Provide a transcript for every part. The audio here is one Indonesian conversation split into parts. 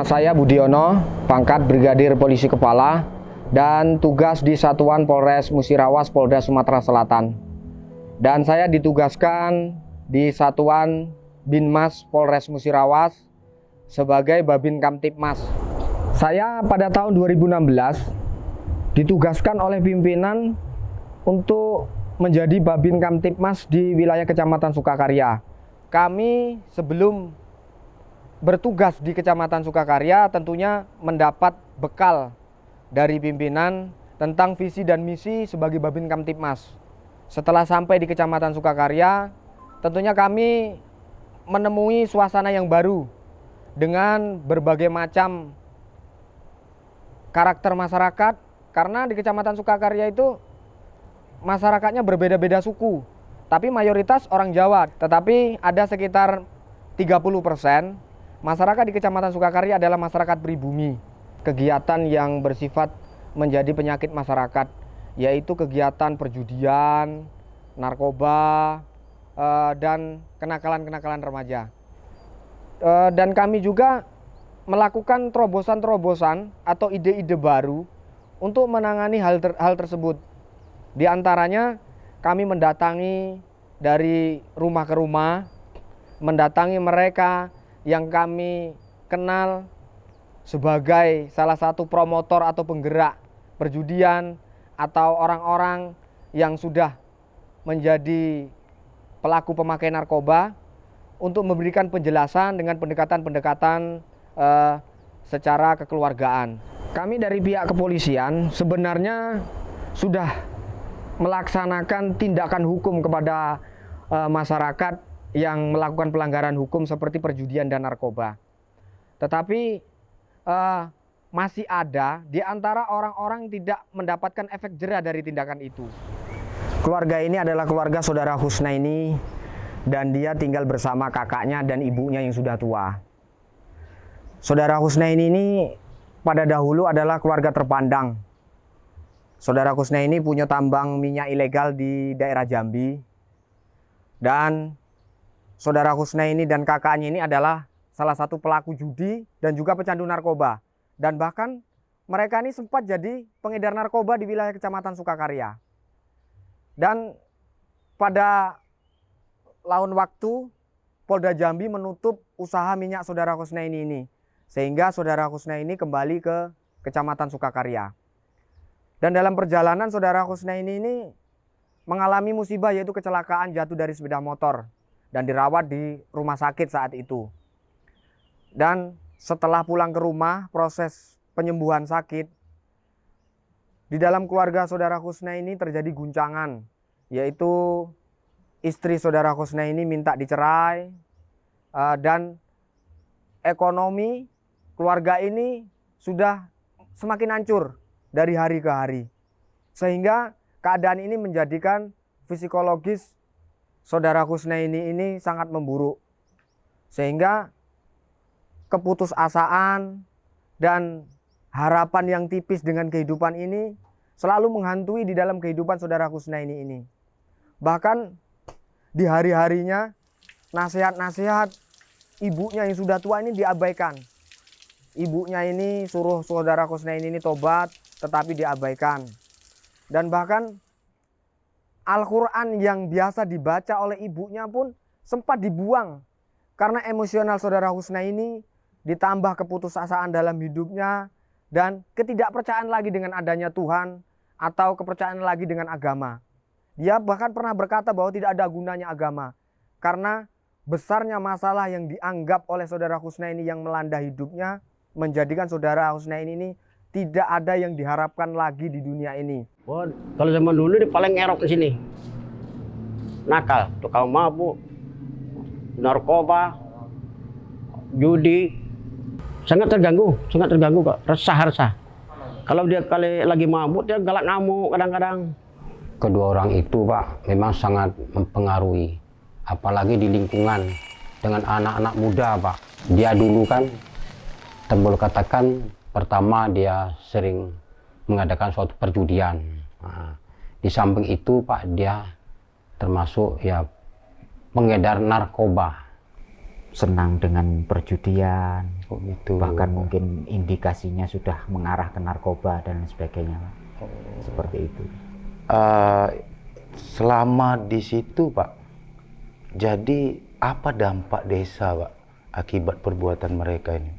Nama saya Budiono, pangkat Brigadir Polisi Kepala dan tugas di Satuan Polres Musirawas, Polda Sumatera Selatan. Dan saya ditugaskan di Satuan Binmas Polres Musirawas sebagai Babin Kamtibmas. Saya pada tahun 2016 ditugaskan oleh pimpinan untuk menjadi Babin Kamtibmas di wilayah Kecamatan Sukakarya. Kami sebelum bertugas di Kecamatan Sukakarya tentunya mendapat bekal dari pimpinan tentang visi dan misi sebagai Babin Kamtibmas. Setelah sampai di Kecamatan Sukakarya, tentunya kami menemui suasana yang baru dengan berbagai macam karakter masyarakat, karena di Kecamatan Sukakarya itu masyarakatnya berbeda-beda suku, tapi mayoritas orang Jawa, tetapi ada sekitar 30% masyarakat di Kecamatan Sukakarya adalah masyarakat pribumi. Kegiatan yang bersifat menjadi penyakit masyarakat, yaitu kegiatan perjudian, narkoba, dan kenakalan-kenakalan remaja. Dan kami juga melakukan terobosan-terobosan atau ide-ide baru untuk menangani hal tersebut. Di antaranya kami mendatangi dari rumah ke rumah, mendatangi mereka yang kami kenal sebagai salah satu promotor atau penggerak perjudian atau orang-orang yang sudah menjadi pelaku pemakai narkoba, untuk memberikan penjelasan dengan pendekatan-pendekatan secara kekeluargaan. Kami dari pihak kepolisian sebenarnya sudah melaksanakan tindakan hukum kepada masyarakat yang melakukan pelanggaran hukum seperti perjudian dan narkoba. Tetapi masih ada di antara orang-orang yang tidak mendapatkan efek jera dari tindakan itu. Keluarga ini adalah keluarga saudara Husnaini dan dia tinggal bersama kakaknya dan ibunya yang sudah tua. Saudara Husnaini ini pada dahulu adalah keluarga terpandang. Saudara Husnaini punya tambang minyak ilegal di daerah Jambi. Dan saudara Husnaini dan kakaknya ini adalah salah satu pelaku judi dan juga pecandu narkoba. Dan bahkan mereka ini sempat jadi pengedar narkoba di wilayah Kecamatan Sukakarya. Dan pada laun waktu, Polda Jambi menutup usaha minyak saudara Husnaini ini. Sehingga saudara Husnaini kembali ke Kecamatan Sukakarya. Dan dalam perjalanan saudara Husnaini ini mengalami musibah, yaitu kecelakaan jatuh dari sepeda motor dan dirawat di rumah sakit saat itu. Dan setelah pulang ke rumah, proses penyembuhan sakit, di dalam keluarga saudara Husnaini terjadi guncangan, yaitu istri saudara Husnaini minta dicerai, dan ekonomi keluarga ini sudah semakin hancur dari hari ke hari. Sehingga keadaan ini menjadikan psikologis saudara Husnaini ini sangat memburuk. Sehingga keputusasaan dan harapan yang tipis dengan kehidupan ini selalu menghantui di dalam kehidupan saudara Husnaini ini. Bahkan di hari-harinya nasihat-nasihat ibunya yang sudah tua ini diabaikan. Ibunya ini suruh saudara Husnaini ini tobat, tetapi diabaikan. Dan bahkan Al-Quran yang biasa dibaca oleh ibunya pun sempat dibuang. Karena emosional saudara Husnaini ditambah keputusasaan dalam hidupnya dan ketidakpercayaan lagi dengan adanya Tuhan atau kepercayaan lagi dengan agama. Dia bahkan pernah berkata bahwa tidak ada gunanya agama. Karena besarnya masalah yang dianggap oleh saudara Husnaini yang melanda hidupnya menjadikan saudara Husnaini ini tidak ada yang diharapkan lagi di dunia ini. Oh, kalau zaman dulu dia paling ngerok di sini. Nakal, tukang mabuk, narkoba, judi. Sangat terganggu kok, resah. Kalau dia kali lagi mabuk, dia galak ngamuk kadang-kadang. Kedua orang itu, Pak, memang sangat mempengaruhi. Apalagi di lingkungan dengan anak-anak muda, Pak. Dia dulu kan, boleh katakan, pertama dia sering mengadakan suatu perjudian. Nah, di samping itu Pak, dia termasuk ya pengedar narkoba. senang dengan perjudian, Oh, gitu. bahkan mungkin indikasinya sudah mengarah ke narkoba dan sebagainya, Pak. Seperti itu. Selama di situ, Pak, jadi apa dampak desa, Pak, akibat perbuatan mereka ini?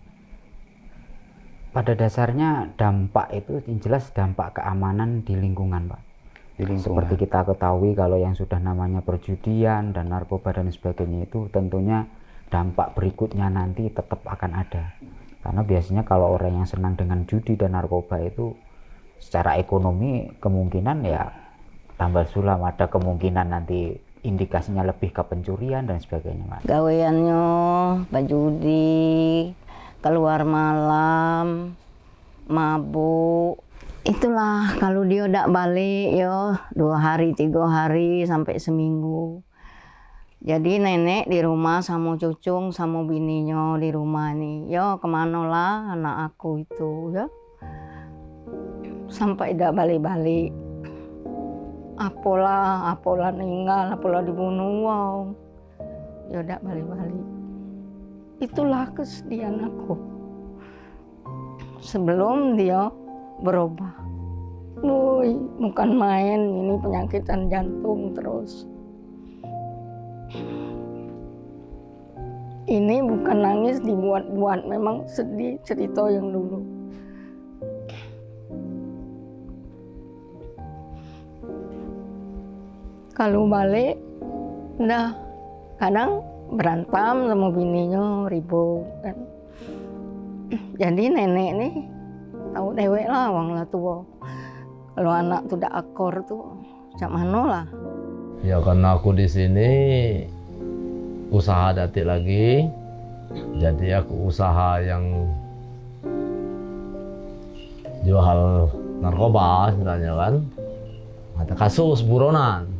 Pada dasarnya dampak itu yang jelas dampak keamanan di lingkungan, Pak. Di lingkungan. Seperti kita ketahui kalau yang sudah namanya perjudian dan narkoba dan sebagainya itu tentunya dampak berikutnya nanti tetap akan ada. Karena biasanya kalau orang yang senang dengan judi dan narkoba itu secara ekonomi kemungkinan ya tambal sulam, ada kemungkinan nanti indikasinya lebih ke pencurian dan sebagainya, Pak. Gaweannya berjudi, keluar malam, mabuk. Itulah kalau dia udah balik yo 2 hari, 3 hari sampai seminggu. Jadi nenek di rumah sama cucung sama bininya di rumah nih. Yo kemana lah anak aku itu ya. Sampai udah balik-balik. Apolah ninggal, apolah dibunuh, wow. Ya udah balik-balik. Itulah kesedihan aku. Sebelum dia berubah. Woi, bukan main, ini penyakitan jantung terus. Ini bukan nangis dibuat-buat, memang sedih cerita yang dulu. Kalau balik, udah kadang berantem sama bininya, ribut kan. Jadi nenek nih tahu dewek lah, wong lah tua. Kalau anak tuh udah akor tuh, macam mana lah. Ya karena aku di sini usaha datik lagi, jadi aku usaha yang jual narkoba sebenarnya kan. Ada kasus buronan.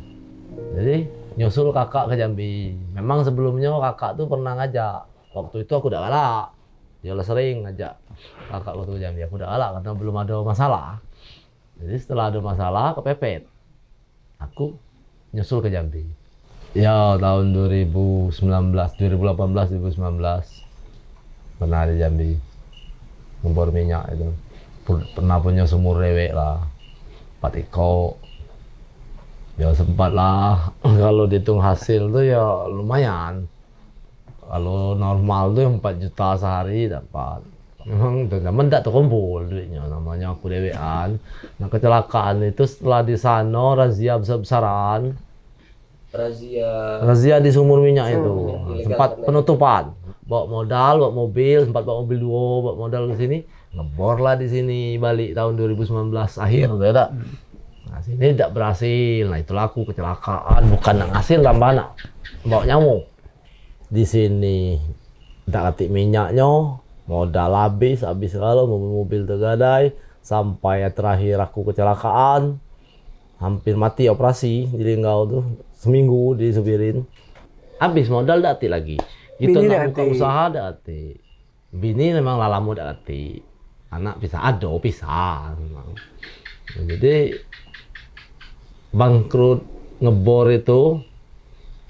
Jadi nyusul kakak ke Jambi. Memang sebelumnya kakak tuh pernah ngajak. Waktu itu aku udah galak. Dia sering ngajak kakak waktu ke Jambi. Aku udah galak karena belum ada masalah. Jadi setelah ada masalah kepepet. Aku nyusul ke Jambi. Ya tahun 2018 2019 pernah di Jambi. Ngempor minyak itu. Pernah punya sumur rewek lah. 4 ekor. Ya sempat lah, kalau dihitung hasil tuh ya lumayan. Kalau normal tuh 4 juta sehari dapat. Memang teman tak terkumpul duitnya, namanya aku dewean. Nah kecelakaan itu setelah di sana razia besar-besaran. Razia di sumur minyak itu. Sempat penutupan. Bawa modal, bawa mobil, sempat bawa mobil 2, bawa modal ke sini. Ngebor lah di sini balik tahun 2019 akhir, ya tak? Nah, sini tidak berhasil. Nah, itulah aku kecelakaan. Bukan ngasil tambah bawa nyamuk. Di sini tak ketik minyaknya, modal habis kalau mobil tergadai. Sampai terakhir aku kecelakaan. Hampir mati operasi di Linggau tuh. Seminggu disupirin. Habis modal datik lagi. Itu nak buka usaha datik. Bini memang lalamu datik. Anak bisa pisah memang. Nah, jadi bangkrut ngebor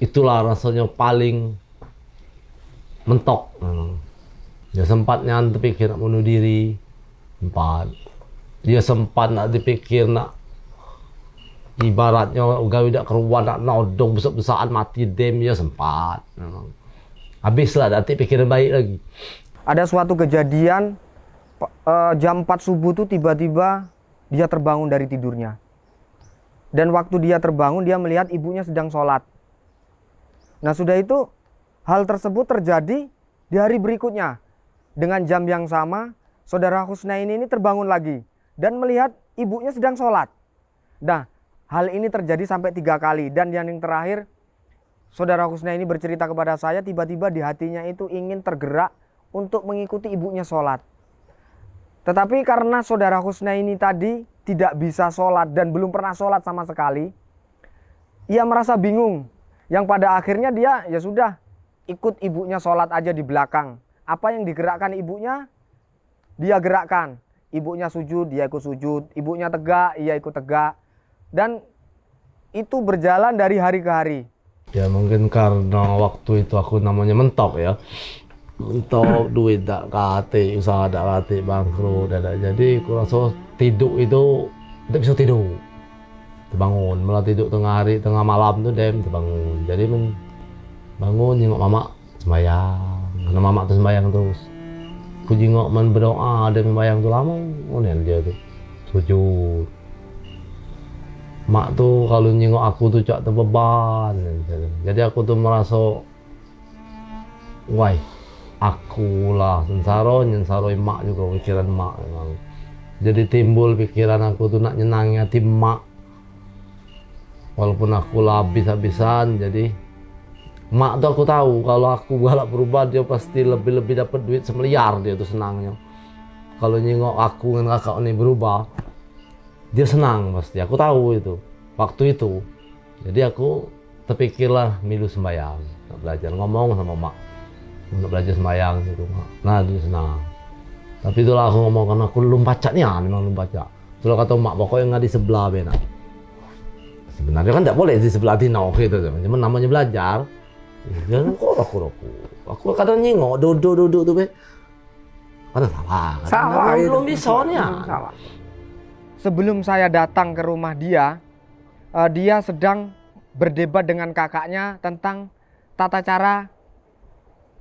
itulah rasanya paling mentok. Dia sempat nyantai pikir nak bunuh diri, dia sempat nak dipikir nak ibaratnya gawe dak keruan nak nodong besar-besaran mati dem, ya sempat. Habislah datik pikiran baik lagi. Ada suatu kejadian jam 4 subuh tuh tiba-tiba dia terbangun dari tidurnya. Dan waktu dia terbangun, dia melihat ibunya sedang sholat. Nah sudah itu, hal tersebut terjadi di hari berikutnya. Dengan jam yang sama, saudara Husnain ini terbangun lagi. Dan melihat ibunya sedang sholat. Nah, hal ini terjadi sampai 3 kali. Dan yang terakhir, saudara Husnain ini bercerita kepada saya, tiba-tiba di hatinya itu ingin tergerak untuk mengikuti ibunya sholat. Tetapi karena saudara Husnain ini tadi tidak bisa sholat dan belum pernah sholat sama sekali, ia merasa bingung. Yang pada akhirnya dia ya sudah ikut ibunya sholat aja di belakang. Apa yang digerakkan ibunya, dia gerakkan. Ibunya sujud, dia ikut sujud. Ibunya tegak, ia ikut tegak. Dan itu berjalan dari hari ke hari. Ya mungkin karena waktu itu aku namanya mentok ya. Mentok, duit tak kate, usaha tak kate, bangkrut, ada. Jadi aku rasa tidur itu tidak bisa tidur. Terbangun, malah tidur tengah hari, tengah malam tuh dem terbangun. Jadi bangun jenguk mama sembahyang, karena mama tuh sembahyang terus. Aku jenguk berdoa, dia sembahyang tuh lama, dia tuh sujud. Mak tuh kalau nyengok aku tuh cak terbeban. Jadi aku tuh merasa, wah, akulah nyensaro mak juga pikiran mak memang. Jadi timbul pikiran aku tuh nak nyenangi hati mak. Walaupun aku lah habis-habisan, jadi mak tuh aku tahu kalau aku galak berubah dia pasti lebih dapat duit semiliar dia tuh senangnya. Kalau nyengok aku dengan kakak ini berubah, dia senang pasti. Aku tahu itu waktu itu. Jadi aku terpikirlah milu sembahyang, nak belajar ngomong sama mak, untuk belajar sembahyang gitu mak. Nah dia senang. Tapi itulah aku ngomong karena aku belum baca nih, memang belum baca. Itulah kata mak pokoknya nggak di sebelah benar. Sebenarnya kan tidak boleh di sebelah Tino gitu, cuman namanya belajar. Ya kok aku kadang nyengok duduk tuh be. Kadang salah. Belum bisa nih. Salah. Sebelum saya datang ke rumah dia, dia sedang berdebat dengan kakaknya tentang tata cara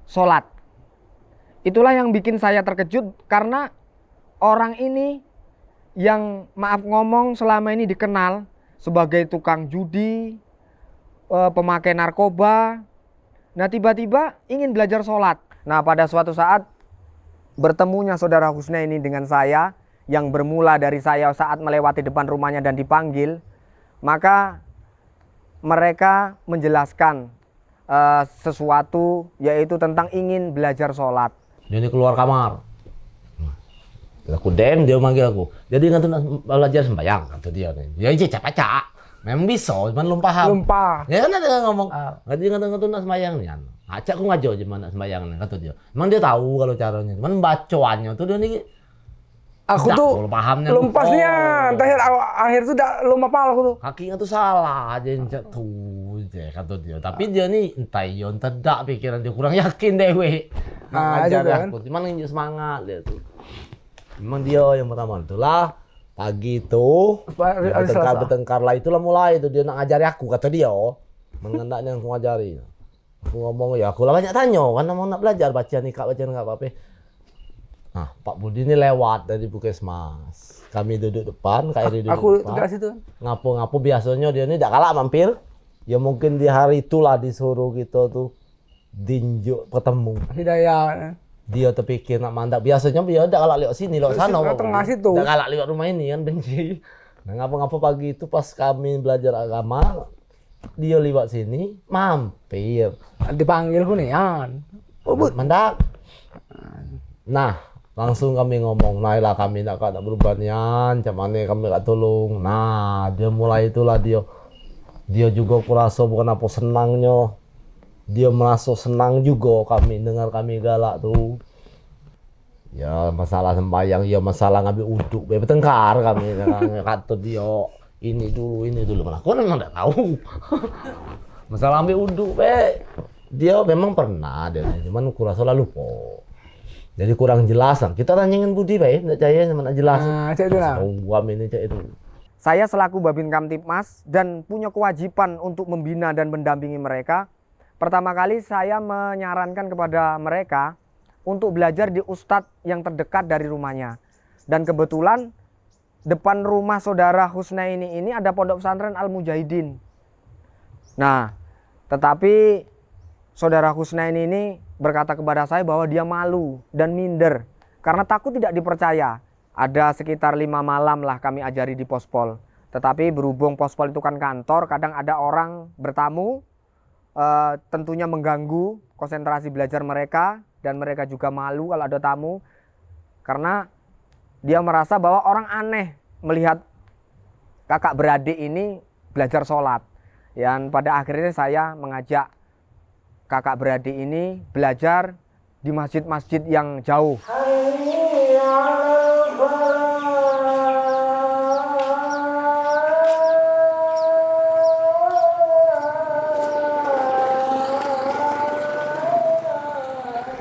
sholat. Itulah yang bikin saya terkejut karena orang ini yang maaf ngomong selama ini dikenal sebagai tukang judi, pemakai narkoba. Nah tiba-tiba ingin belajar sholat. Nah pada suatu saat bertemunya saudara Husnaini dengan saya, yang bermula dari saya saat melewati depan rumahnya dan dipanggil, maka mereka menjelaskan sesuatu, yaitu tentang ingin belajar sholat. Dia ini keluar kamar. Aku dem, dia manggil aku. Jadi nggak tuh belajar sembahyang, kata dia nih. Ya cacak. Memang bisa, cuman belum paham. Ya kan ada ngomong, nggak tuh sembahyang nih. Acak aku ngajo gimana sembahyang nih, kata dia. Emang dia tahu kalau caranya, cuman bacoannya tuh dia nih. Aku tuh belum pasnya, akhir tuh belum apa aku tuh. Kakinya tuh salah aja tuh, kata dia. Tapi dia nih entah iya entah tidak pikiran dia kurang yakin deh weh. Ngajar aku, cuman nginjek semangat dia tuh. Memang dia yang pertama itulah pagi itu bertengkar lah itulah mulai itu dia nak ngajari aku kata dia mengendaknya aku ngajari. Aku ngomong ya aku lah banyak tanya karena mau nak belajar baca nikah apa-apa. Nah Pak Budi ini lewat dari Puskesmas. Kami duduk depan, Kak Eri duduk aku depan. tugas itu. Ngapu biasanya dia ini tidak kalah mampir. Ya mungkin di hari itulah disuruh kita tuh dinjuk ketemu. Hidayah. Dia terpikir nak mandak biasanya dia udah galak lewat sini lewat sana tengah situ udah galak lewat rumah ini kan benci. Nah ngapa pagi itu pas kami belajar agama dia lewat sini mampir dipanggil hunian mandak. Nah langsung kami ngomong nailah kami nak berubah nian cuman kami gak tolong. Nah dia mulai itulah dia juga kurasa bukan apa senangnya. Dia merasa senang juga kami dengar kami galak tuh. Ya masalah sembahyang, ya masalah ngambil uduk, bertengkar kami. Kata dia ini dulu. Malah aku memang tidak tahu. Masalah ambil uduk, dia memang pernah, cuman kurasa lupa. Jadi kurang jelasan. Kita tanyain Budi, tidak percaya sama jelas. Nah, cek itu lah. Ini cek itu. Saya selaku Babin Kamtipmas dan punya kewajiban untuk membina dan mendampingi mereka. Pertama kali saya menyarankan kepada mereka untuk belajar di ustadz yang terdekat dari rumahnya. Dan kebetulan depan rumah saudara Husnaini ini ada pondok pesantren Al-Mujahidin. Nah, tetapi saudara Husnaini ini berkata kepada saya bahwa dia malu dan minder karena takut tidak dipercaya. Ada sekitar 5 malam lah kami ajari di pospol. Tetapi berhubung pospol itu kan kantor, kadang ada orang bertamu, tentunya mengganggu konsentrasi belajar mereka dan mereka juga malu kalau ada tamu karena dia merasa bahwa orang aneh melihat kakak beradik ini belajar sholat. Dan pada akhirnya saya mengajak kakak beradik ini belajar di masjid-masjid yang jauh.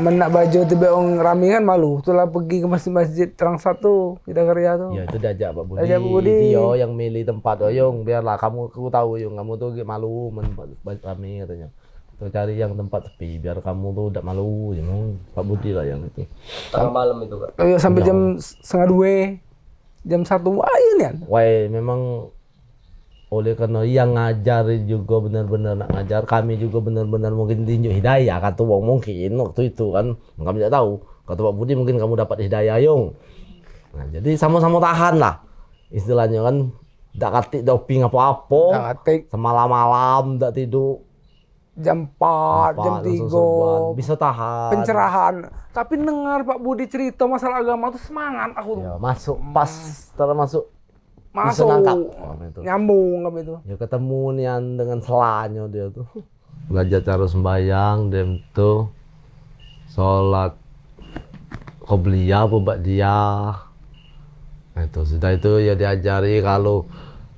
menak baju tu beong rame kan malu. Itulah pergi ke masjid Terang Satu kita kerja tuh. Ya itu diajak Pak Budi. Diajak Pak Budi. Dia yang milih tempat Oyong, biarlah kamu, aku tahu Oyong, kamu tuh malu rame katanya. Tuh cari yang tempat sepi biar kamu tuh udah malu, ya Pak Budi lah yang itu. Tengah malam itu Kak. Oh, iya, sampai jam 1:30, jam 1 ayo nih. Wah, memang oleh karena yang ngajar juga benar-benar nak ngajar, kami juga benar-benar mungkin tunjuk hidayah kata wong mungkin waktu itu kan kami tidak tahu, kata Pak Budi mungkin kamu dapat hidayah Yong. Nah, jadi sama-sama tahan lah istilahnya kan, tidak katik doping apa-apa, semalam-malam tidak tidur jam 4, jam 3 bisa tahan pencerahan. Tapi dengar Pak Budi cerita masalah agama tuh semangat aku tuh. Ya, masuk pas termasuk Masuk, nyambung apa itu. Ya ketemu nian dengan selanya dia tuh. Belajar cara sembahyang, dem tuh sholat qobliyah apa ba'diyah. Nah itu sudah itu ya diajari kalau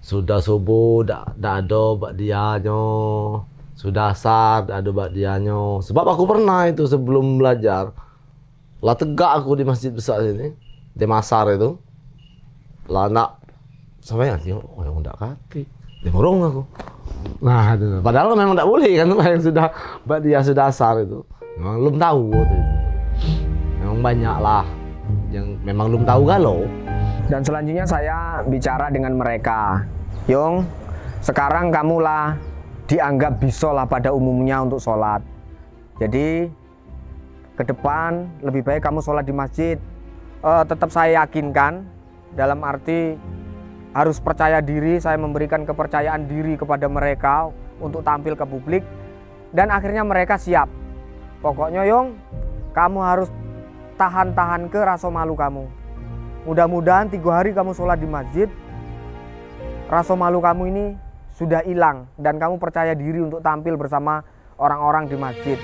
sudah subuh ndak ada ba'diyahnya, sudah asar ada ba'diyahnya. Sebab aku pernah itu sebelum belajar, lah tegak aku di masjid besar ini, di Masar itu, lah nak sampai nanti oh yang ndak kati demorong aku. Nah itu padahal memang ndak boleh kan yang sudah dia sudah asar itu memang belum tahu waktu itu. Memang banyak lah yang memang belum tahu galau. Dan selanjutnya saya bicara dengan mereka, Yong, sekarang kamulah dianggap bisolah pada umumnya untuk sholat. Jadi ke depan lebih baik kamu sholat di masjid. Tetap saya yakinkan dalam arti harus percaya diri, saya memberikan kepercayaan diri kepada mereka untuk tampil ke publik. Dan akhirnya mereka siap. Pokoknya Yong, kamu harus tahan-tahan ke rasa malu kamu. Mudah-mudahan 3 hari kamu sholat di masjid, rasa malu kamu ini sudah hilang. Dan kamu percaya diri untuk tampil bersama orang-orang di masjid.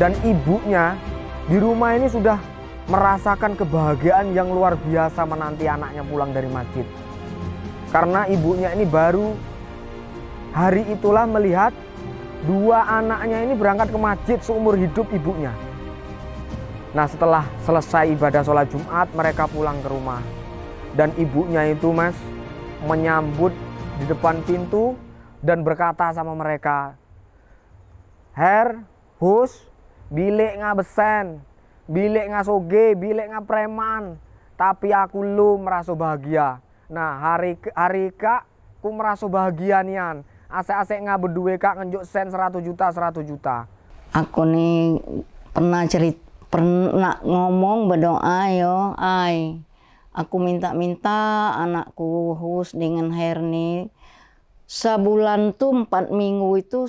Dan ibunya di rumah ini sudah merasakan kebahagiaan yang luar biasa menanti anaknya pulang dari masjid. Karena ibunya ini baru hari itulah melihat 2 anaknya ini berangkat ke masjid seumur hidup ibunya. Nah setelah selesai ibadah sholat Jumat mereka pulang ke rumah. Dan ibunya itu Mas menyambut di depan pintu dan berkata sama mereka, "Her, Hus, bilik nga besen, bilik nga soge, bilik nga preman, tapi aku lu merasa bahagia." Nah hari kak ku merasa bahagia nian, asek-asek nga berdua kak ngenjuk sen 100 juta. Aku nih pernah ngomong berdoa yo, aku minta anakku Hus dengan Herni sebulan tuh 4 minggu itu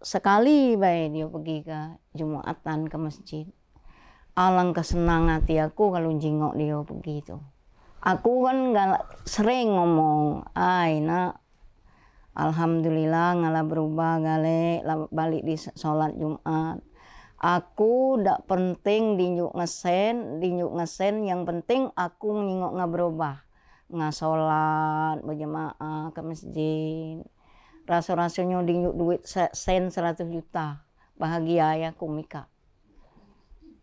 sekali baik dia pergi ke Jumatan ke masjid. Alangkah senang hati aku kalau jengok dia pergi itu. Aku kan gak sering ngomong, nak, alhamdulillah ngalah berubah gale balik di sholat Jumat. Aku ndak penting dinjuk ngesen, yang penting aku nyingok nggak berubah, nggak sholat berjamaah ke masjid. Rasanya dinjuk duit sen 100 juta, bahagia ya aku Mika.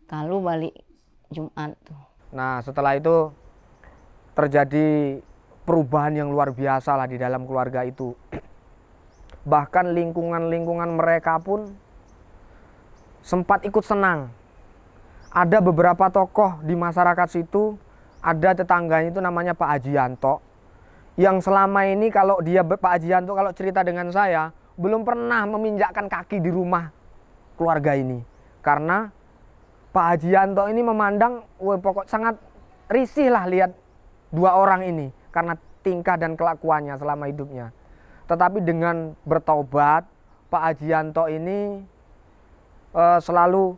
Kalau balik Jumat tuh. Nah setelah itu terjadi perubahan yang luar biasa lah di dalam keluarga itu. Bahkan lingkungan mereka pun sempat ikut senang. Ada beberapa tokoh di masyarakat situ, ada tetangganya itu namanya Pak Haji Yanto, yang selama ini kalau Pak Haji Yanto kalau cerita dengan saya belum pernah meminjakkan kaki di rumah keluarga ini. Karena Pak Haji Yanto ini memandang pokok sangat risih lah lihat 2 orang ini karena tingkah dan kelakuannya selama hidupnya. Tetapi dengan bertaubat, Pak Haji Yanto ini selalu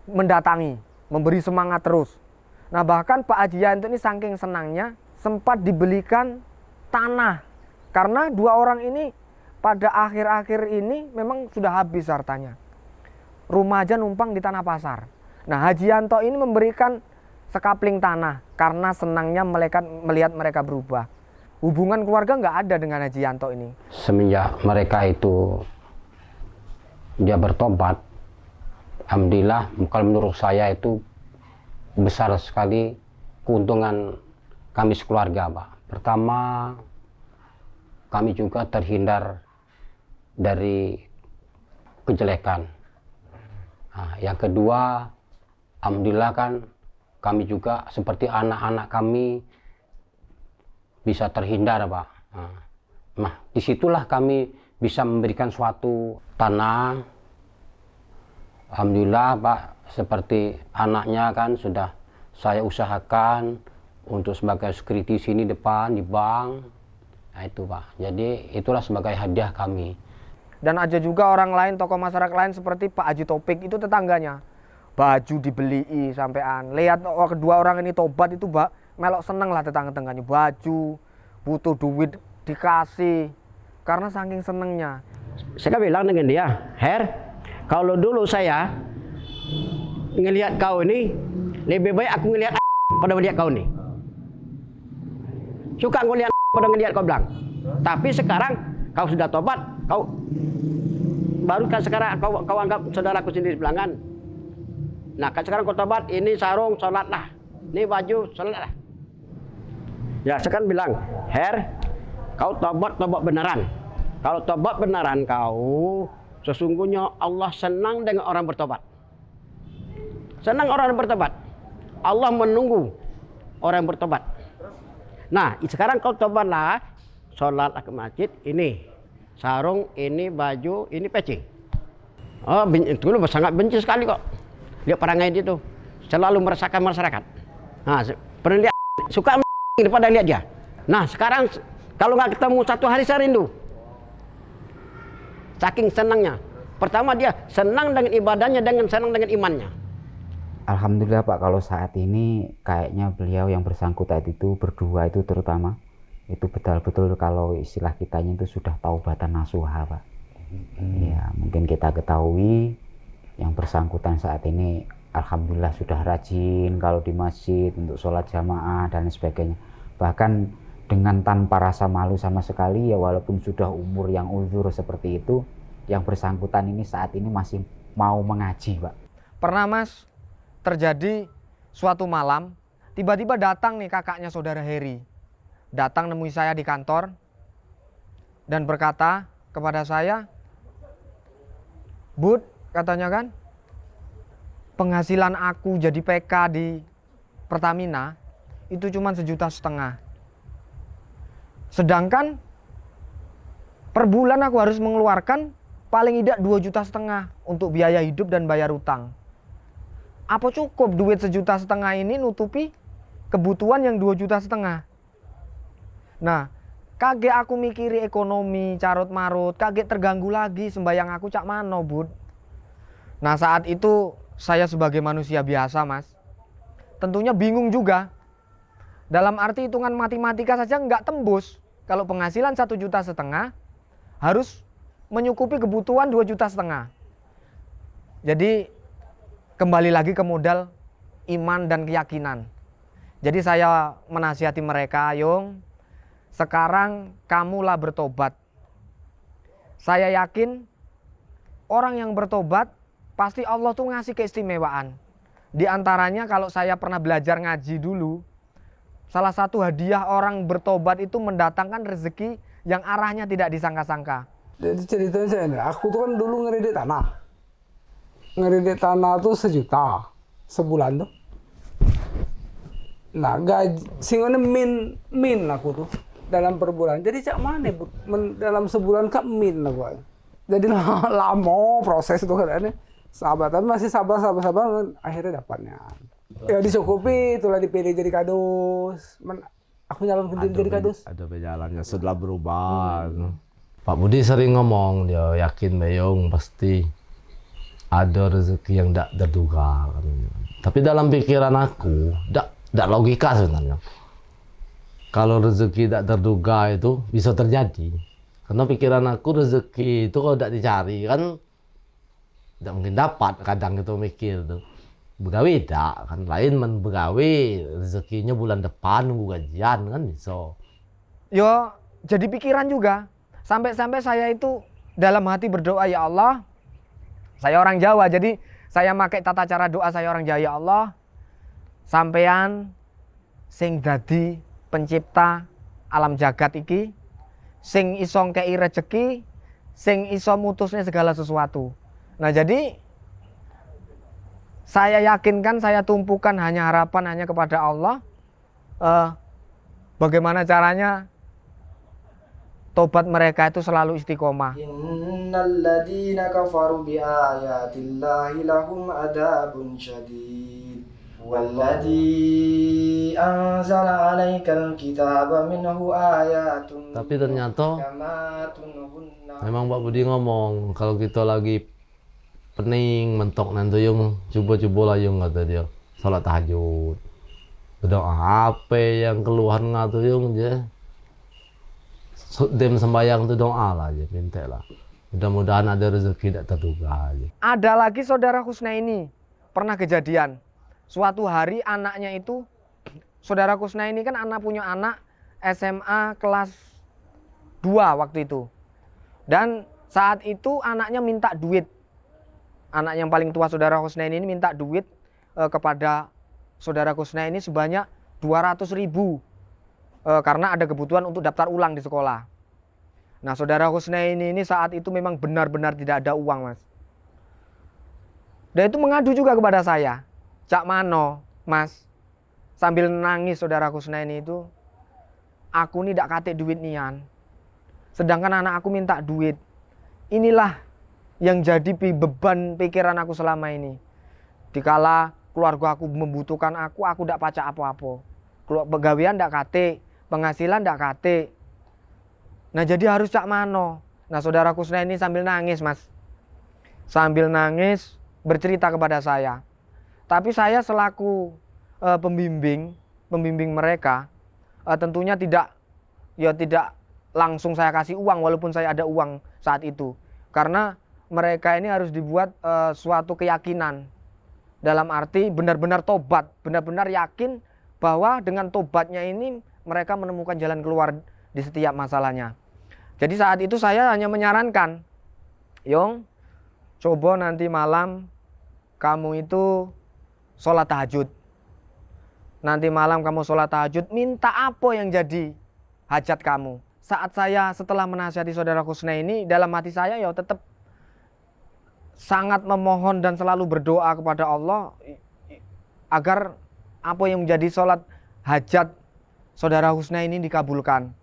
mendatangi, memberi semangat terus. Nah bahkan Pak Haji Yanto ini saking senangnya sempat dibelikan tanah. Karena 2 orang ini pada akhir-akhir ini memang sudah habis hartanya. Rumah aja numpang di tanah pasar. Nah Haji Yanto ini memberikan sekapling tanah karena senangnya melihat mereka berubah. Hubungan keluarga nggak ada dengan Haji Yanto ini. Semenjak mereka itu dia bertobat, alhamdulillah kalau menurut saya itu besar sekali keuntungan kami sekeluarga, Pak. Pertama, kami juga terhindar dari kejelekan. Nah, yang kedua, alhamdulillah kan kami juga seperti anak-anak kami bisa terhindar, Pak. Nah, disitulah kami bisa memberikan suatu tanah. Alhamdulillah, Pak, seperti anaknya kan sudah saya usahakan untuk sebagai security sini depan di bank. Nah itu, Pak. Jadi itulah sebagai hadiah kami. Dan ada juga orang lain, tokoh masyarakat lain seperti Pak Haji Topik, itu tetangganya. Baju dibeli sampean. Lihat kedua orang ini tobat itu, Pak, melok seneng lah tetangga-tetangganya. Baju, butuh duit dikasih. Karena saking senengnya. Saya bilang dengan dia, Her, kalau dulu saya ngelihat kau ini, lebih baik aku ngelihat pada melihat kau ini. Suka ngelihat pada ngelihat kau bilang. Tapi sekarang kau sudah tobat, kau baru kan sekarang kau anggap saudaraku sendiri sebelangan. Nah kan sekarang kau tobat, ini sarung sholatlah, ini baju sholatlah. Ya sekarang bilang, Her, kau tobat beneran. Kalau tobat beneran kau, sesungguhnya Allah senang dengan orang bertobat. Senang orang bertobat. Allah menunggu orang bertobat. Nah, sekarang kau tobatlah, sholatlah ke masjid, ini sarung, ini baju, ini peci. Oh, dulu sangat benci sekali kok. Lihat perangai itu, selalu meresahkan masyarakat. Nah, pernah lihat, suka daripada lihat dia. Nah, sekarang kalau nggak ketemu satu hari saya rindu. Saking senangnya. Pertama dia senang dengan ibadahnya, dengan senang dengan imannya. Alhamdulillah Pak, kalau saat ini kayaknya beliau yang bersangkutan itu berdua itu terutama itu betul-betul kalau istilah kitanya itu sudah taubatan nasuha, Pak. Ya, mungkin kita ketahui yang bersangkutan saat ini alhamdulillah sudah rajin kalau di masjid untuk sholat jamaah dan sebagainya. Bahkan dengan tanpa rasa malu sama sekali, ya walaupun sudah umur yang uzur seperti itu, yang bersangkutan ini saat ini masih mau mengaji, Pak. Pernah, Mas, terjadi suatu malam, tiba-tiba datang nih kakaknya saudara Heri. Datang nemui saya di kantor dan berkata kepada saya, Bud, katanya kan, penghasilan aku jadi PK di Pertamina itu cuma 1,5 juta. Sedangkan per bulan aku harus mengeluarkan paling tidak 2,5 juta untuk biaya hidup dan bayar utang. Apa cukup duit 1,5 juta ini nutupi kebutuhan yang 2,5 juta? Nah, kaget aku mikiri ekonomi carut marut, kaget terganggu lagi sembayang aku cak mano, Bud. Nah, saat itu saya sebagai manusia biasa, Mas, tentunya bingung juga. Dalam arti hitungan matematika saja nggak tembus. Kalau penghasilan 1,5 juta harus menyukupi kebutuhan 2,5 juta. Jadi kembali lagi ke modal iman dan keyakinan. Jadi saya menasihati mereka, Yung, sekarang kamulah bertobat. Saya yakin orang yang bertobat pasti Allah tuh ngasih keistimewaan. Di antaranya kalau saya pernah belajar ngaji dulu, salah satu hadiah orang bertobat itu mendatangkan rezeki yang arahnya tidak disangka-sangka. Jadi ceritanya saya ini, aku tuh kan dulu ngeredit tanah. Ngeredit tanah tuh 1 juta sebulan tuh. Nah, gaji singone min aku tuh dalam per bulan. Jadi cak mana dalam sebulan kak min aku. Jadi lama proses itu kan. Sabar, tapi masih sabar, akhirnya dapatnya. Ya dicukupi, itulah dipilih jadi kadus. Aku nyalon jadi kadus. Ada jalannya setelah berubah. Pak Budi sering ngomong, dia yakin Beyong pasti ada rezeki yang tidak terduga. Tapi dalam pikiran aku, tidak logika sebenarnya. Kalau rezeki tidak terduga itu bisa terjadi. Karena pikiran aku rezeki itu kalau tidak dicari kan tidak mungkin dapat, kadang itu mikir tuh. begawi tak kan lain men begawi rezekinya bulan depan nunggu gajian kan bisa. Yo jadi pikiran juga. Sampai-sampai saya itu dalam hati berdoa, ya Allah, saya orang Jawa, jadi saya pakai tata cara doa saya orang Jawa, ya Allah, sampean sing dadi pencipta alam jagat iki, sing iso ngkei rezeki, sing iso mutusnya segala sesuatu. Nah jadi saya yakinkan, saya tumpukan hanya harapan hanya kepada Allah. Bagaimana caranya tobat mereka itu selalu istiqomah. Innal ladzina kafaru bi ayatillahi lahum adzabun syadid. Walladzi anzala 'alaikal kitaba minhu ayatun. Tapi ternyata memang Pak Budi ngomong kalau kita lagi pening mentok nanti yung coba-coba lah yung kata dia salat tahajud berdoa apa yang keluhan ngatu yung je dem sembayang tu doa lah aja minta lah mudah-mudahan ada rezeki tidak terduga aja. Ada lagi saudara Kusnaini pernah kejadian suatu hari anaknya itu, saudara Kusnaini kan punya anak SMA kelas 2 waktu itu, dan saat itu anaknya minta duit. Anak yang paling tua saudara Kusnaini ini minta duit kepada saudara Kusnaini sebanyak 200.000 karena ada kebutuhan untuk daftar ulang di sekolah. Nah saudara Kusnaini ini saat itu memang benar-benar tidak ada uang, Mas. Dan itu mengadu juga kepada saya, Cak Mano, Mas, sambil nangis saudara Kusnaini itu, aku ini tidak kate duit nian, sedangkan anak aku minta duit. Inilah yang jadi beban pikiran aku selama ini. Dikala keluarga aku membutuhkan aku tidak pacak apa-apa. Pegawaian tidak kate, penghasilan tidak kate. Nah jadi harus Cak Mano. Nah saudara Kusnaini sambil nangis, Mas. Sambil nangis bercerita kepada saya. Tapi saya selaku pembimbing mereka, tentunya tidak langsung saya kasih uang walaupun saya ada uang saat itu. Karena mereka ini harus dibuat suatu keyakinan, dalam arti benar-benar tobat, benar-benar yakin bahwa dengan tobatnya ini mereka menemukan jalan keluar di setiap masalahnya. Jadi saat itu saya hanya menyarankan, Yong, coba nanti malam kamu itu sholat tahajud. Nanti malam kamu sholat tahajud, minta apa yang jadi hajat kamu. Saat saya setelah menasihati saudara Kusnaini, dalam hati saya ya tetap sangat memohon dan selalu berdoa kepada Allah agar apa yang menjadi sholat hajat saudara Kusnaini dikabulkan.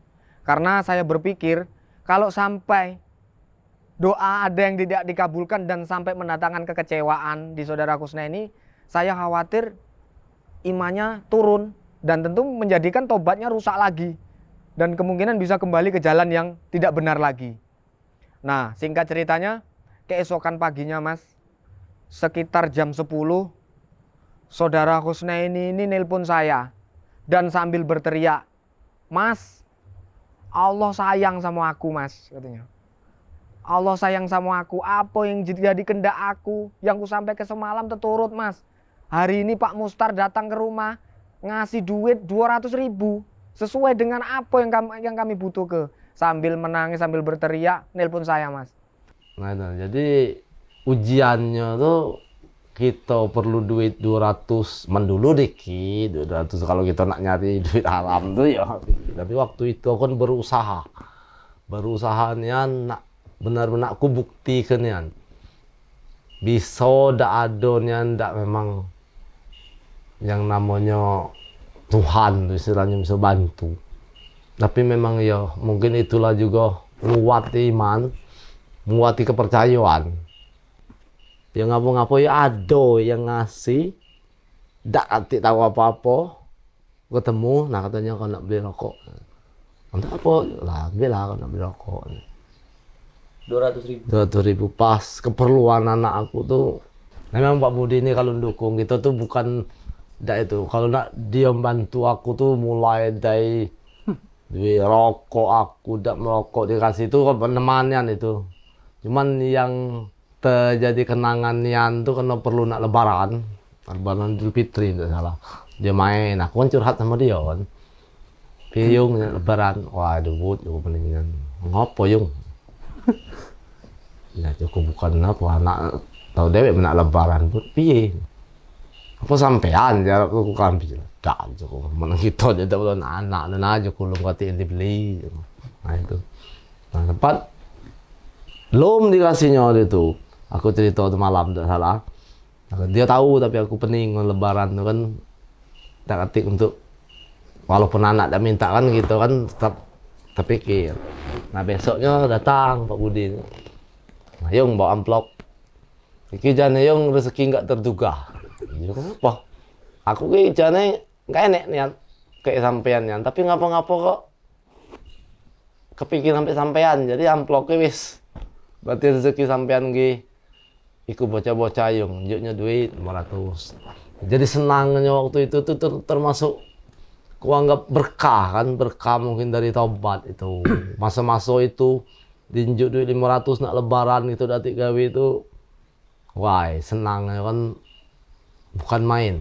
Karena saya berpikir kalau sampai doa ada yang tidak dikabulkan dan sampai mendatangkan kekecewaan di saudara Kusnaini, saya khawatir imannya turun dan tentu menjadikan tobatnya rusak lagi dan kemungkinan bisa kembali ke jalan yang tidak benar lagi. Nah singkat ceritanya, keesokan paginya, Mas, sekitar jam 10, saudara Kusnaini ini nelpon saya dan sambil berteriak, Mas, Allah sayang sama aku, Mas, katanya. Allah sayang sama aku, apa yang jadi kehendak aku yang ku sampai ke semalam terturut, Mas. Hari ini Pak Mustar datang ke rumah ngasih duit 200.000 sesuai dengan apa yang kami butuh ke. Sambil menangis, sambil berteriak, nelpon saya, Mas. Nah, jadi ujiannya tuh kita perlu duit 200 mendulu dikit, 200 kalau kita nak nyari duit haram tuh ya. Tapi waktu itu aku kan berusaha nian nak benar-benar aku buktikan nian. Bisa ndak ada nian ndak memang yang namanya Tuhan tuh istilahnya bisa bantu. Tapi memang ya mungkin itulah juga nguati iman, nguati kepercayaan. Yang ngapa-ngapa ya ada yang ngasih, ndak nanti tahu apa-apa, ketemu, nah katanya kau nak beli rokok. Untuk apa? Lah ambil lah kau nak beli rokok. 200.000 pas keperluan anak aku tuh. Memang Pak Budi ini kalau dukung kita tuh bukan ndak itu. Kalau nak dia bantu aku tuh mulai dari duit rokok aku ndak merokok dikasih itu kan penemanian itu. Cuman yang terjadi kenangan nian tuh karena perlu nak lebaran Lebaran Idul Fitri tidak salah. Dia main, aku kan curhat sama dia kan. Piye Yung lebaran, waduh Bud, aku mendingan ngopo Yung. Ya cukup bukan apa anak tahu dewek menak lebaran Bud, piye. Apa sampean jarak aku kan piye. Dak cukup menang kita aja belum anak dan aja kulung katiin dibeli. Nah itu. Nah tempat belum dikasihnya waktu itu. Aku cerita waktu malam tidak salah. Dia tahu tapi aku pening lebaran itu kan tak ketik untuk walaupun anak tak minta kan gitu kan tetap terpikir. Nah besoknya datang Pak Budi. Nah, Yung bawa amplop. Iki jane Yung rezeki nggak terduga. Jadi kenapa? Aku ki jane nggak enak niat kayak sampean tapi ngapa-ngapa kok kepikir sampai sampean. Jadi amplopnya wis berarti rezeki sampean ki iku bocah-bocah Yung nunjuknya duit 500. Jadi senangnya waktu itu tuh termasuk kuanggap berkah kan, berkah mungkin dari taubat itu. Masa-masa itu dinjuk duit 500 nak lebaran itu datik gawe itu. Wah, senangnya kan bukan main.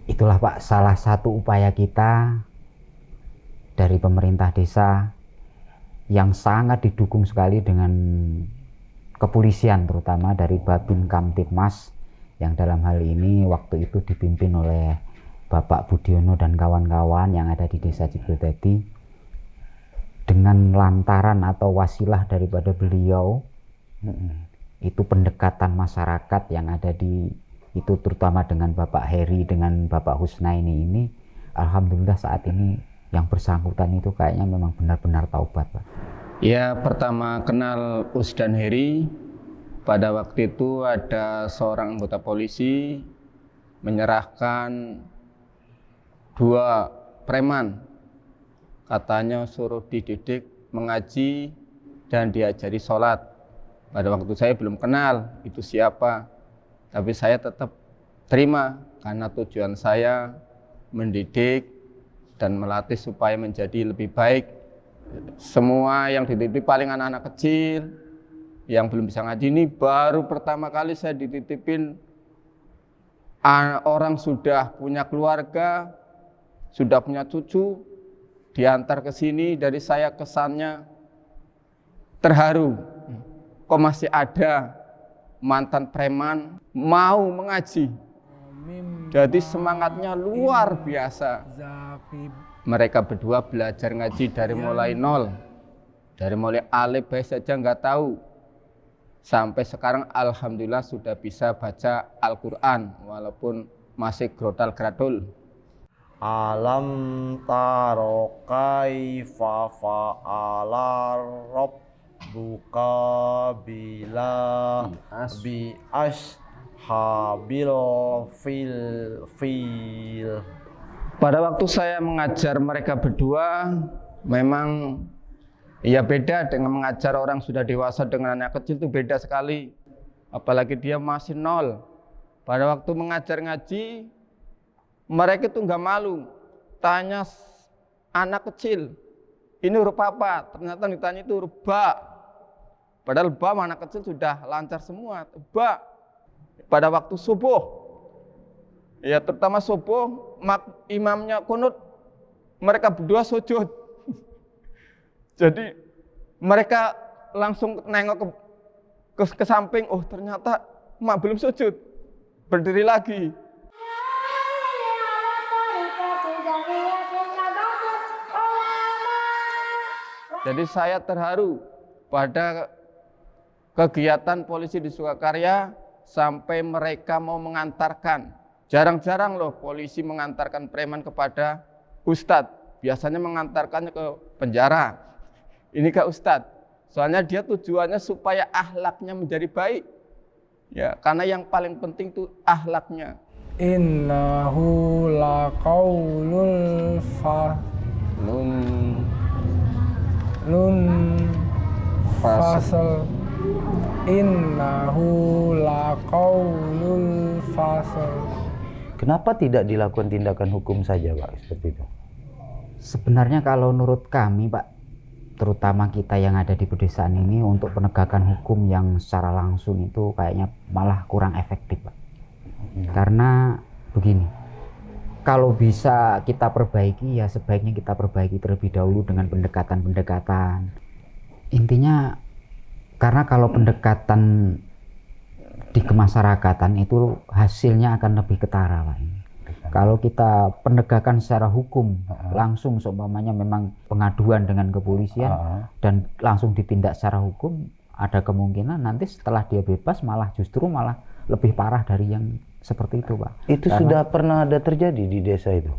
Itulah Pak salah satu upaya kita dari pemerintah desa yang sangat didukung sekali dengan kepolisian, terutama dari Babin Kamtibmas yang dalam hal ini waktu itu dipimpin oleh Bapak Budiono dan kawan-kawan yang ada di Desa Ciboldadi. Dengan lantaran atau wasilah daripada beliau, itu pendekatan masyarakat yang ada di itu terutama dengan Bapak Heri dengan Bapak Husnaini ini, alhamdulillah saat ini yang bersangkutan itu kayaknya memang benar-benar taubat, Pak. Ya, pertama kenal Us dan Heri. Pada waktu itu ada seorang anggota polisi menyerahkan 2 preman. Katanya suruh dididik, mengaji, dan diajari sholat. Pada waktu saya belum kenal itu siapa. Tapi saya tetap terima karena tujuan saya mendidik dan melatih supaya menjadi lebih baik. Semua yang dititip paling anak-anak kecil yang belum bisa ngaji ini baru pertama kali saya dititipin orang sudah punya keluarga, sudah punya cucu, diantar ke sini. Dari saya kesannya terharu, kok masih ada mantan preman mau mengaji. Jadi semangatnya luar biasa. Mereka berdua belajar ngaji dari mulai nol, dari mulai alif baik saja nggak tahu, sampai sekarang alhamdulillah sudah bisa baca Al-Quran walaupun masih grotal-gradul. Alam taro kaifa fa'ala rabbuka bila bi ashabil fil. Pada waktu saya mengajar mereka berdua, memang ya beda dengan mengajar orang sudah dewasa dengan anak kecil itu beda sekali. Apalagi dia masih nol. Pada waktu mengajar ngaji, mereka itu nggak malu. Tanya anak kecil, ini huruf apa? Ternyata ditanya itu huruf ba. Padahal ba anak kecil sudah lancar semua. Ba. Pada waktu subuh, ya terutama subuh, imamnya kunut, mereka berdua sujud. Jadi mereka langsung nengok ke samping, oh ternyata mak belum sujud, berdiri lagi. Jadi saya terharu pada kegiatan polisi di Sukakarya sampai mereka mau mengantarkan. Jarang-jarang loh polisi mengantarkan preman kepada ustadz. Biasanya mengantarkannya ke penjara. Ini ke ustadz. Soalnya dia tujuannya supaya akhlaknya menjadi baik. Ya, karena yang paling penting itu akhlaknya. Innahu laqaulul fasl. Innahu laqaulul fasl. Kenapa tidak dilakukan tindakan hukum saja, Pak, seperti itu? Sebenarnya kalau menurut kami, Pak, terutama kita yang ada di pedesaan ini, untuk penegakan hukum yang secara langsung itu kayaknya malah kurang efektif, Pak. Karena begini, kalau bisa kita perbaiki ya sebaiknya kita perbaiki terlebih dahulu dengan pendekatan-pendekatan. Intinya karena kalau pendekatan di kemasyarakatan itu hasilnya akan lebih ketara, Pak. Kalau kita penegakan secara hukum langsung seumpamanya memang pengaduan dengan kepolisian dan langsung ditindak secara hukum, ada kemungkinan nanti setelah dia bebas justru malah lebih parah dari yang seperti itu, Pak. Itu sudah pernah ada terjadi di desa itu?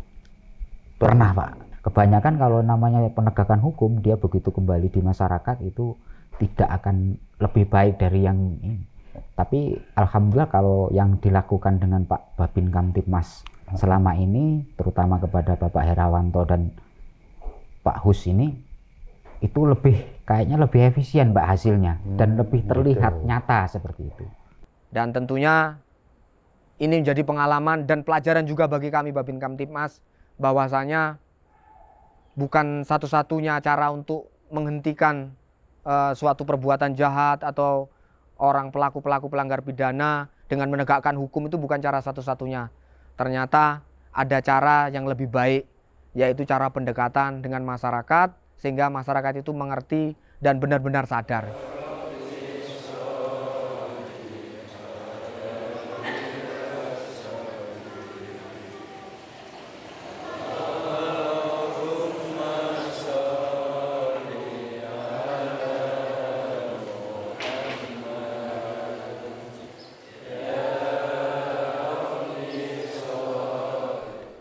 Pernah, Pak. Kebanyakan kalau namanya penegakan hukum, dia begitu kembali di masyarakat itu tidak akan lebih baik dari yang ini. Tapi alhamdulillah kalau yang dilakukan dengan Pak Babin Kamtibmas selama ini, terutama kepada Bapak Herawanto dan Pak Hus ini, itu kayaknya lebih efisien, Pak, hasilnya dan lebih terlihat nyata seperti itu. Dan tentunya ini menjadi pengalaman dan pelajaran juga bagi kami Babin Kamtibmas, bahwasanya bukan satu-satunya cara untuk menghentikan suatu perbuatan jahat atau orang pelaku-pelaku pelanggar pidana dengan menegakkan hukum, itu bukan cara satu-satunya. Ternyata ada cara yang lebih baik, yaitu cara pendekatan dengan masyarakat, sehingga masyarakat itu mengerti dan benar-benar sadar.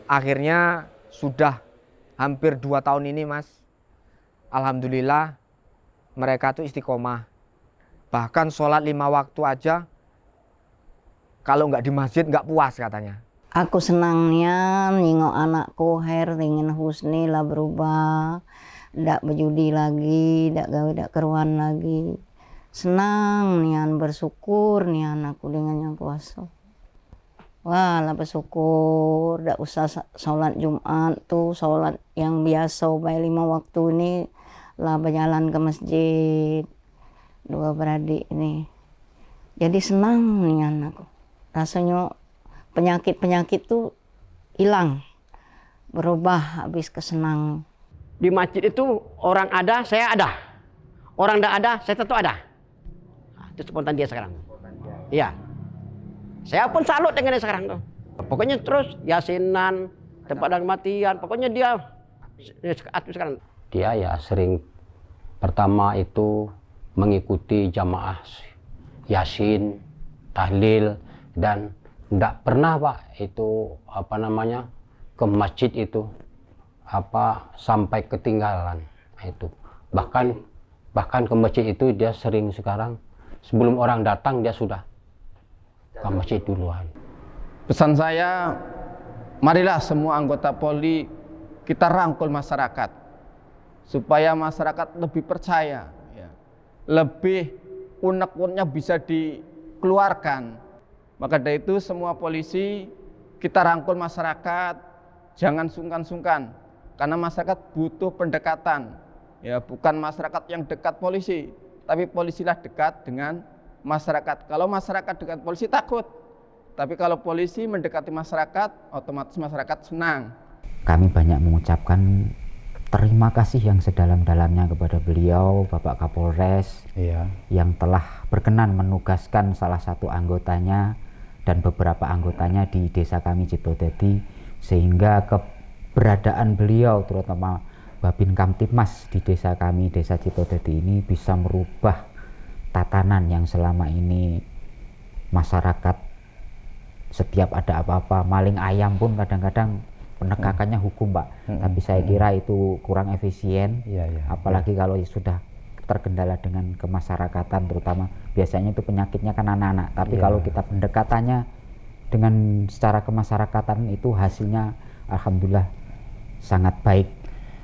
Akhirnya sudah hampir 2 tahun ini, Mas, alhamdulillah mereka tuh istiqomah. Bahkan sholat 5 waktu aja kalau nggak di masjid nggak puas katanya. Aku senangnya nengok anakku dengan Husni lah berubah, ndak berjudi lagi, ndak gawe ndak keruan lagi. Senang nian, bersyukur nian aku dengan yang kuasa. Wah, lah bersyukur, ndak usah sholat Jumat tuh, sholat yang biasa baik 5 waktu ini lah berjalan ke masjid, 2 beradik ini. Jadi senang nih anakku. Rasanya penyakit-penyakit tuh hilang, berubah habis kesenang. Di masjid itu orang ada, saya ada. Orang tidak ada, saya tetap ada. Nah, itu spontan dia sekarang. Iya. Saya pun salut dengan dia sekarang tuh. Pokoknya terus yasinan, tempat dan kematian, pokoknya dia aktif sekarang. Dia ya sering pertama itu mengikuti jamaah yasin, tahlil, dan tidak pernah, Pak, itu ke masjid itu sampai ketinggalan itu. Bahkan ke masjid itu dia sering sekarang sebelum orang datang dia sudah ke masjid duluan. Pesan saya, marilah semua anggota Polri kita rangkul masyarakat supaya masyarakat lebih percaya, ya. Lebih unek-uneknya bisa dikeluarkan. Maka dari itu semua polisi kita rangkul masyarakat, jangan sungkan-sungkan, karena masyarakat butuh pendekatan, ya, bukan masyarakat yang dekat polisi, tapi polisilah dekat dengan masyarakat. Kalau masyarakat dekat polisi takut, tapi kalau polisi mendekati masyarakat, otomatis masyarakat senang. Kami banyak mengucapkan terima kasih yang sedalam-dalamnya kepada beliau, Bapak Kapolres, yang telah berkenan menugaskan salah satu anggotanya dan beberapa anggotanya di desa kami Ciptodadi, sehingga keberadaan beliau, terutama Babin Kamtibmas di desa kami, desa Ciptodadi ini, bisa merubah tatanan yang selama ini masyarakat setiap ada apa-apa, maling ayam pun kadang-kadang penegakannya hukum, Pak. Tapi saya kira itu kurang efisien, apalagi kalau sudah terkendala dengan kemasyarakatan, terutama biasanya itu penyakitnya kan anak-anak. Tapi kalau kita pendekatannya dengan secara kemasyarakatan itu hasilnya alhamdulillah sangat baik.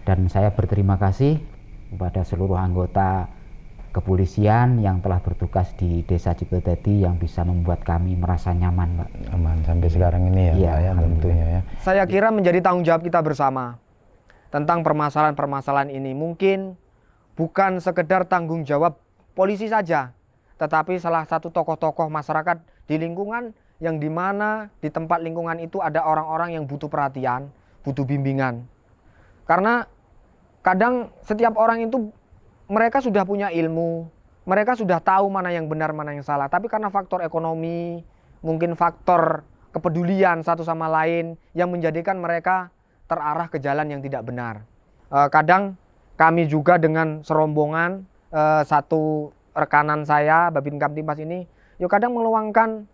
Dan saya berterima kasih kepada seluruh anggota kepolisian yang telah bertugas di desa Ciptodadi yang bisa membuat kami merasa nyaman, Pak. Aman sampai sekarang ini ya, Pak, ya, tentunya ya. Saya kira menjadi tanggung jawab kita bersama tentang permasalahan-permasalahan ini. Mungkin bukan sekedar tanggung jawab polisi saja, tetapi salah satu tokoh-tokoh masyarakat di lingkungan yang dimana di tempat lingkungan itu ada orang-orang yang butuh perhatian, butuh bimbingan. Karena kadang setiap orang itu mereka sudah punya ilmu, mereka sudah tahu mana yang benar, mana yang salah. Tapi karena faktor ekonomi, mungkin faktor kepedulian satu sama lain yang menjadikan mereka terarah ke jalan yang tidak benar. Kadang kami juga dengan serombongan, satu rekanan saya, Babin Kamtibmas ini, yuk kadang meluangkan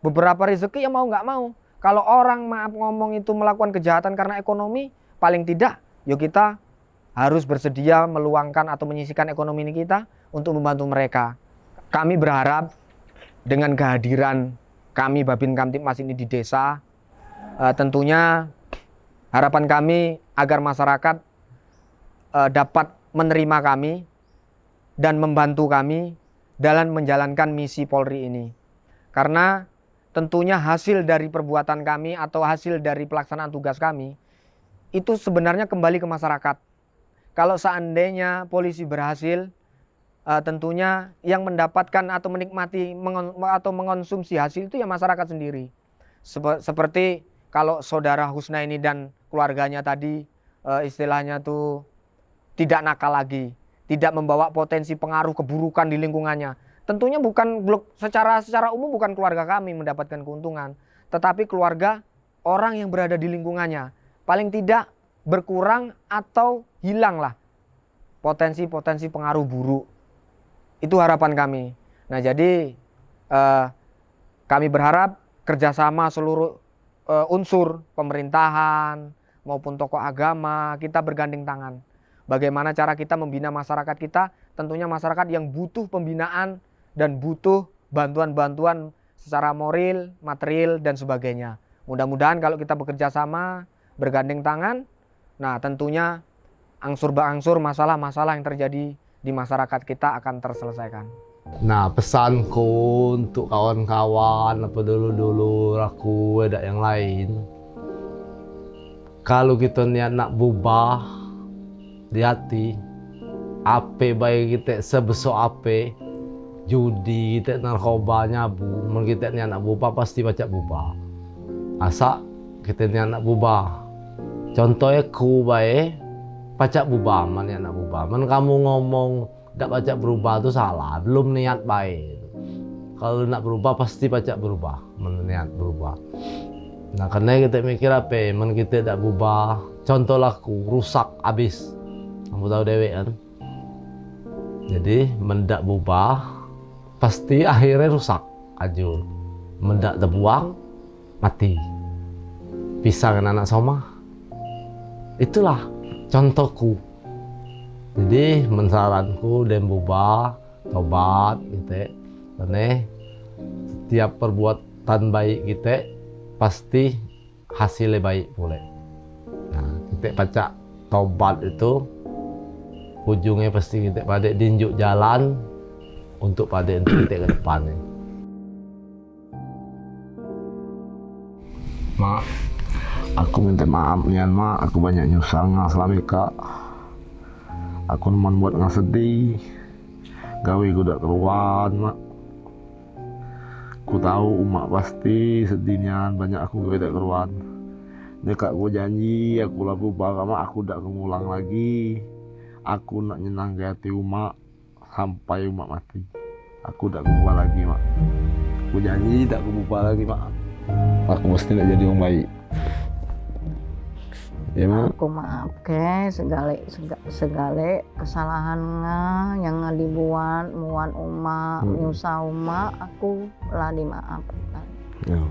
beberapa rezeki yang mau nggak mau. Kalau orang maaf ngomong itu melakukan kejahatan karena ekonomi, paling tidak yuk kita harus bersedia meluangkan atau menyisihkan ekonomi ini kita untuk membantu mereka. Kami berharap dengan kehadiran kami Babin Kamtibmas ini di desa, tentunya harapan kami agar masyarakat dapat menerima kami dan membantu kami dalam menjalankan misi Polri ini. Karena tentunya hasil dari perbuatan kami atau hasil dari pelaksanaan tugas kami itu sebenarnya kembali ke masyarakat. Kalau seandainya polisi berhasil, tentunya yang mendapatkan atau menikmati atau mengonsumsi hasil itu ya masyarakat sendiri. Seperti kalau saudara Husnaini dan keluarganya tadi istilahnya tuh tidak nakal lagi, tidak membawa potensi pengaruh keburukan di lingkungannya. Tentunya bukan secara umum bukan keluarga kami mendapatkan keuntungan, tetapi keluarga orang yang berada di lingkungannya. Paling tidak berkurang atau hilanglah potensi-potensi pengaruh buruk. Itu harapan kami. Nah jadi kami berharap kerjasama seluruh unsur pemerintahan maupun tokoh agama kita bergandeng tangan. Bagaimana cara kita membina masyarakat kita? Tentunya masyarakat yang butuh pembinaan dan butuh bantuan-bantuan secara moral, material, dan sebagainya. Mudah-mudahan kalau kita bekerja sama, bergandeng tangan, nah tentunya angsur-berangsur masalah-masalah yang terjadi di masyarakat kita akan terselesaikan. Nah, pesanku untuk kawan-kawan apa dulu-dulu aku ada yang lain. Kalau kita niat nak berubah di hati, apa baik kita sebesar apa, judi kita narkoba nyabu, mun kita niat nak berubah pasti baca berubah. Asa kita niat nak berubah. Contohnya ku baik pacak berubah, man niat nak berubah. Man kamu ngomong tak baca berubah itu salah, belum niat baik. Kalau nak berubah pasti pacak berubah, man niat berubah. Nah karena kita mikir apa, man kita tak berubah. Contoh laku rusak habis, kamu tahu dewek kan. Jadi mendak berubah pasti akhirnya rusak, ajur. Mendak terbuang mati. Pisah dengan anak sama. Itulah contohku. Jadi mensaranku dan berubah, tobat gitu. Karena setiap perbuatan baik kita pasti hasilnya baik boleh. Nah, kita pacak tobat itu ujungnya pasti kita pada dinjuk jalan untuk pada kita ke depannya. Mak, aku minta maaf nian mak, aku banyak nyusah nggak selama kak. Aku neman buat nggak sedih, gawe gue udah keluar mak. Aku tahu umak pasti sedih nian, banyak aku gak keluar. Ini kak gue janji, aku lah berubah mak, aku udah ngulang lagi. Aku nak nyenang ke hati umak sampai umak mati. Aku udah berubah lagi mak. Aku janji tak berubah lagi mak. Aku mesti nak jadi orang baik. Ya mak. Aku maaf ke segala kesalahan yang dibuat muat umak, nyusah umak, aku lah dimaafkan. Ya.